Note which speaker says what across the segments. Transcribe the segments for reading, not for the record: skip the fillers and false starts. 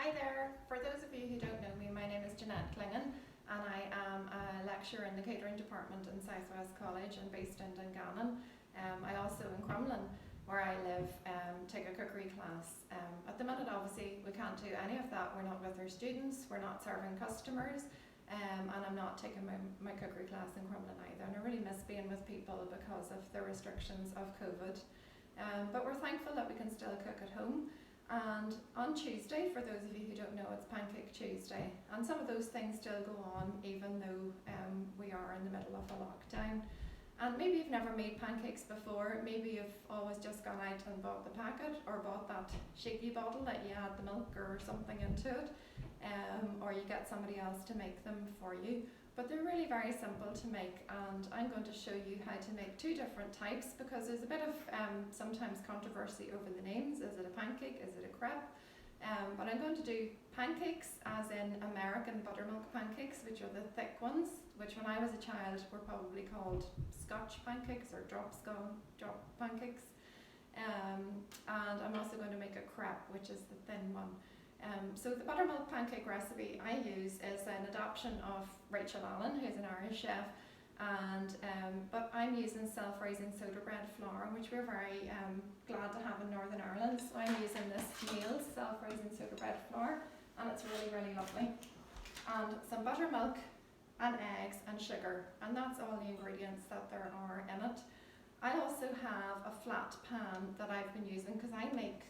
Speaker 1: Hi there, for those of you who don't know me, my name is Jeannette Clingen and I am a lecturer in the Catering department in South West College and based in Dungannon. I also in Crumlin, where I live, take a cookery class. At the minute obviously we can't do any of that, we're not with our students, we're not serving customers, and I'm not taking my cookery class in Crumlin either, and I really miss being with people because of the restrictions of COVID. But we're thankful that we can still cook at home. And on Tuesday, for those of you who don't know, it's Pancake Tuesday, and some of those things still go on even though we are in the middle of a lockdown. And maybe you've never made pancakes before, maybe you've always just gone out and bought the packet or bought that shaky bottle that you add the milk or something into it, or you get somebody else to make them for you. But they're really very simple to make, and I'm going to show you how to make two different types because there's a bit of sometimes controversy over the names. Is it a pancake? Is it a crepe? But I'm going to do pancakes as in American buttermilk pancakes, which are the thick ones, which when I was a child were probably called Scotch pancakes or drop pancakes. And I'm also going to make a crepe, which is the thin one. So the buttermilk pancake recipe I use is an adaptation of Rachel Allen, who's an Irish chef, and but I'm using self-raising soda bread flour, which we're very glad to have in Northern Ireland. So I'm using this Neil's self-raising soda bread flour, and it's really, really lovely. And some buttermilk and eggs and sugar, and that's all the ingredients that there are in it. I also have a flat pan that I've been using because I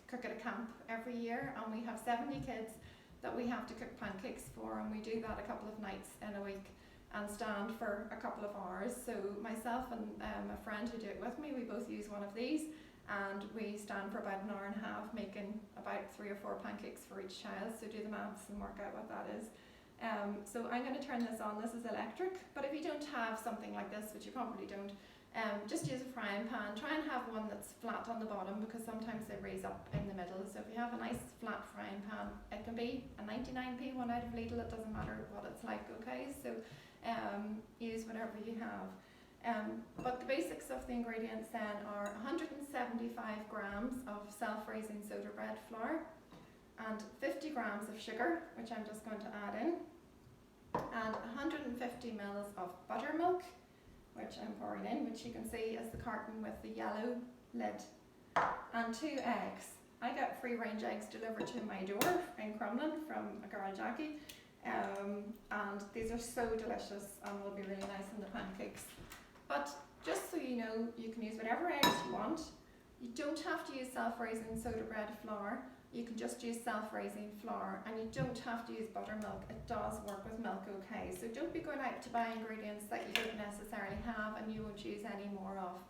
Speaker 1: cook at a camp every year, and we have 70 kids that we have to cook pancakes for, and we do that a couple of nights in a week and stand for a couple of hours. So myself and a friend who do it with me, we both use one of these, and we stand for about an hour and a half making about 3 or 4 pancakes for each child. So do the maths and work out what that is. So I'm going to turn this on. This is electric, but if you don't have something like this, which you probably don't, just use a frying pan. Try and have one that's flat on the bottom because sometimes they raise up in the middle. So if you have a nice flat frying pan, it can be a 99p one out of Lidl, it doesn't matter what it's like, okay? So use whatever you have. But the basics of the ingredients then are 175 grams of self-raising soda bread flour and 50 grams of sugar, which I'm just going to add in, and 150 mils of buttermilk, which I'm pouring in, which you can see is the carton with the yellow lid, and 2 eggs. I get free range eggs delivered to my door in Crumlin from a girl Jackie, and these are so delicious and will be really nice in the pancakes. But just so you know, you can use whatever eggs you want. You don't have to use self-raising soda bread flour. You can just use self-raising flour, and you don't have to use buttermilk. It does work with milk okay. So don't be going out to buy ingredients that you don't necessarily have and you won't use any more of.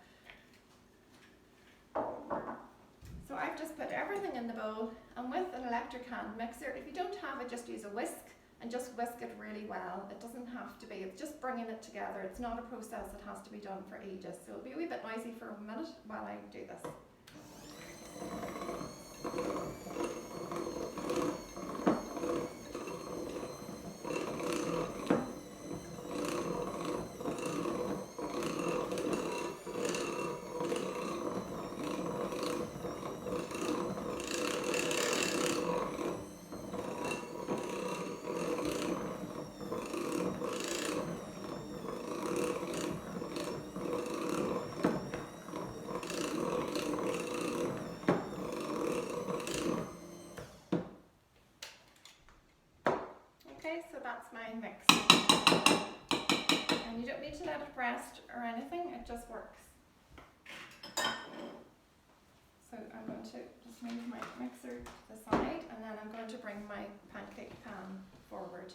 Speaker 1: So I've just put everything in the bowl, and with an electric hand mixer, if you don't have it, just use a whisk and just whisk it really well. It doesn't have to be, it's just bringing it together. It's not a process that has to be done for ages. So it'll be a wee bit noisy for a minute while I do this. Okay, so that's my mix. And you don't need to let it rest or anything, it just works. So I'm going to just move my mixer to the side, and then I'm going to bring my pancake pan forward.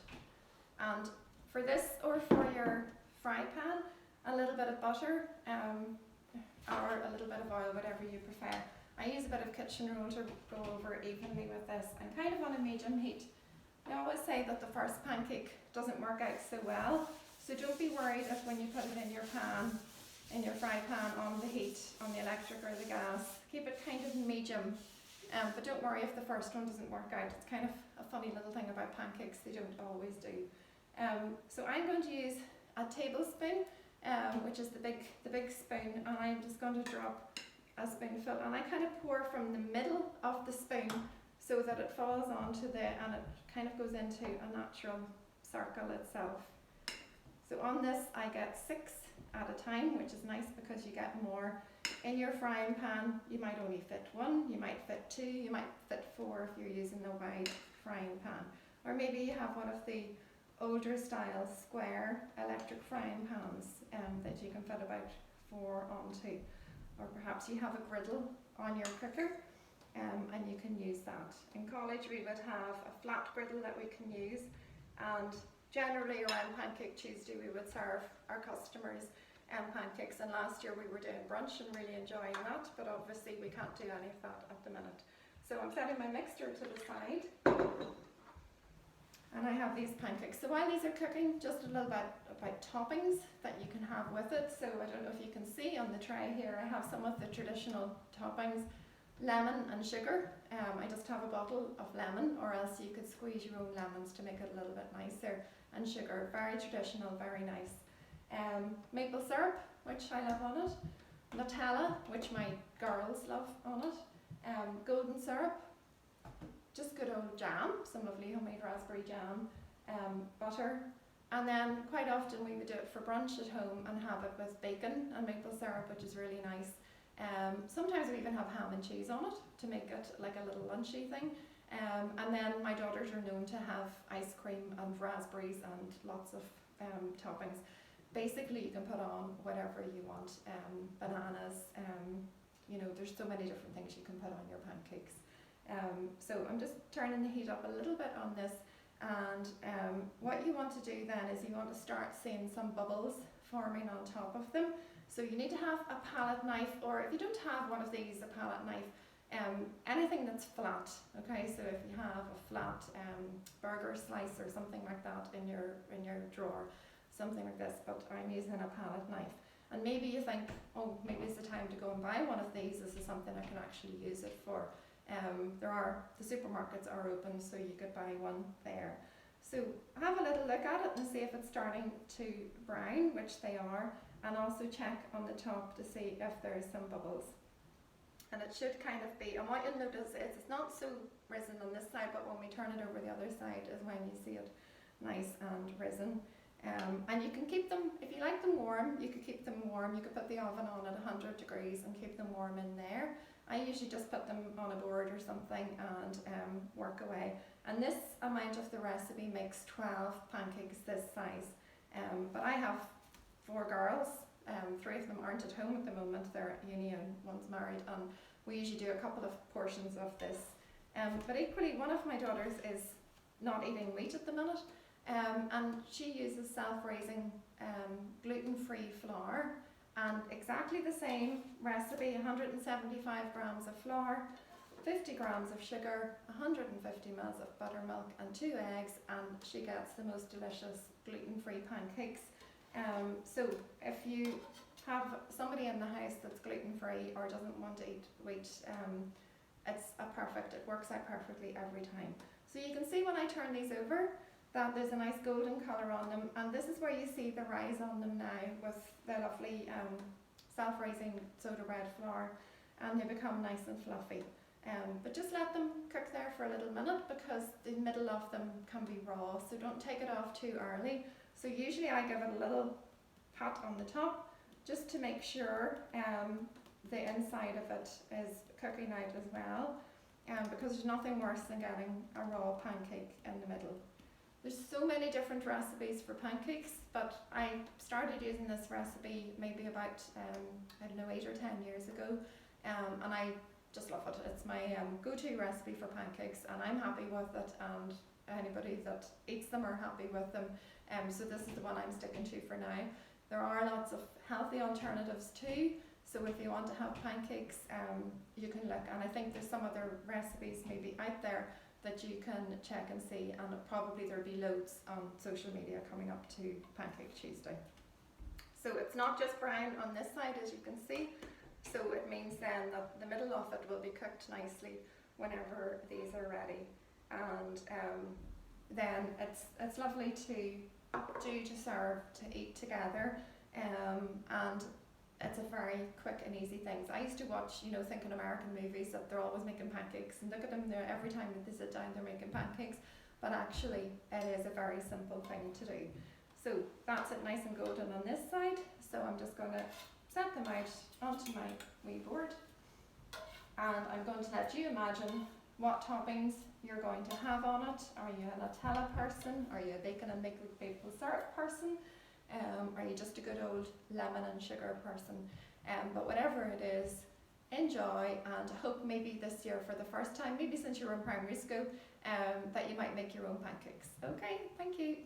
Speaker 1: And for this or for your fry pan, a little bit of butter or a little bit of oil, whatever you prefer. I use a bit of kitchen roll to go over evenly with this, and kind of on a medium heat. I always say that the first pancake doesn't work out so well, so don't be worried if when you put it in your pan, in your fry pan on the heat, on the electric or the gas, keep it kind of medium, but don't worry if the first one doesn't work out. It's kind of a funny little thing about pancakes, they don't always do. So I'm going to use a tablespoon, which is the big spoon, and I'm just going to drop a spoonful, and I kind of pour from the middle of the spoon so that it falls onto and it kind of goes into a natural circle itself. So on this I get 6 at a time, which is nice because you get more. In your frying pan you might only fit 1, you might fit 2, you might fit 4 if you're using a wide frying pan. Or maybe you have one of the older style square electric frying pans that you can fit about 4 onto. Or perhaps you have a griddle on your cooker and you can use that. In college we would have a flat griddle that we can use, and generally around Pancake Tuesday we would serve our customers pancakes, and last year we were doing brunch and really enjoying that, but obviously we can't do any of that at the minute. So I'm setting my mixture to the side and I have these pancakes. So while these are cooking, just a little bit about toppings that you can have with it. So I don't know if you can see on the tray here, I have some of the traditional toppings, lemon and sugar. I just have a bottle of lemon, or else you could squeeze your own lemons to make it a little bit nicer, and sugar, very traditional, very nice. Maple syrup, which I love on it, Nutella, which my girls love on it, golden syrup, just good old jam, some lovely homemade raspberry jam, butter, and then quite often we would do it for brunch at home and have it with bacon and maple syrup, which is really nice. Sometimes we even have ham and cheese on it to make it like a little lunchy thing. And then my daughters are known to have ice cream and raspberries and lots of toppings. Basically you can put on whatever you want, bananas, you know, there's so many different things you can put on your pancakes. So I'm just turning the heat up a little bit on this, and what you want to do then is you want to start seeing some bubbles forming on top of them. So you need to have a palette knife, or if you don't have one of these, a palette knife, anything that's flat, okay? So if you have a flat burger slice or something like that in your drawer, something like this, but I'm using a palette knife. And maybe you think, oh, maybe it's the time to go and buy one of these, this is something I can actually use it for. The supermarkets are open, so you could buy one there. So have a little look at it and see if it's starting to brown, which they are, and also check on the top to see if there's some bubbles. And it should kind of be, and what you'll notice is it's not so risen on this side, but when we turn it over the other side is when you see it nice and risen. And you can keep them, if you like them warm, you could keep them warm. You could put the oven on at 100 degrees and keep them warm in there. I usually just put them on a board or something and work away. And this amount of the recipe makes 12 pancakes this size. But I have 4 girls, 3 of them aren't at home at the moment, they're at uni and one's married, and we usually do a couple of portions of this. But equally, one of my daughters is not eating wheat at the minute, and she uses self-raising gluten-free flour, and exactly the same recipe, 175 grams of flour, 50 grams of sugar, 150 ml of buttermilk and 2 eggs, and she gets the most delicious gluten-free pancakes. So if you have somebody in the house that's gluten-free or doesn't want to eat wheat, it works out perfectly every time. So you can see when I turn these over that there's a nice golden colour on them, and this is where you see the rise on them now with the lovely self-raising soda bread flour, and they become nice and fluffy. But just let them cook there for a little minute, because the middle of them can be raw, so don't take it off too early. So usually I give it a little pat on the top just to make sure the inside of it is cooking out as well, because there's nothing worse than getting a raw pancake in the middle. There's so many different recipes for pancakes, but I started using this recipe maybe about, I don't know, 8 or 10 years ago, and I just love it. It's my go-to recipe for pancakes, and I'm happy with it, and anybody that eats them are happy with them. So this is the one I'm sticking to for now. There are lots of healthy alternatives too, so if you want to have pancakes, you can look, and I think there's some other recipes maybe out there that you can check and see, and probably there'll be loads on social media coming up to Pancake Tuesday. So it's not just brown on this side, as you can see, so it means then that the middle of it will be cooked nicely whenever these are ready. And then it's lovely to serve, to eat together, and it's a very quick and easy thing. So I used to watch, thinking American movies that they're always making pancakes, and look at them, every time that they sit down they're making pancakes, but actually it is a very simple thing to do. So that's it, nice and golden on this side. So I'm just going to set them out onto my wee board, and I'm going to let you imagine what toppings you're going to have on it. Are you a Nutella person? Are you a bacon and maple syrup person? Are you just a good old lemon and sugar person? But whatever it is, enjoy, and I hope maybe this year for the first time, maybe since you were in primary school, that you might make your own pancakes. Okay, thank you.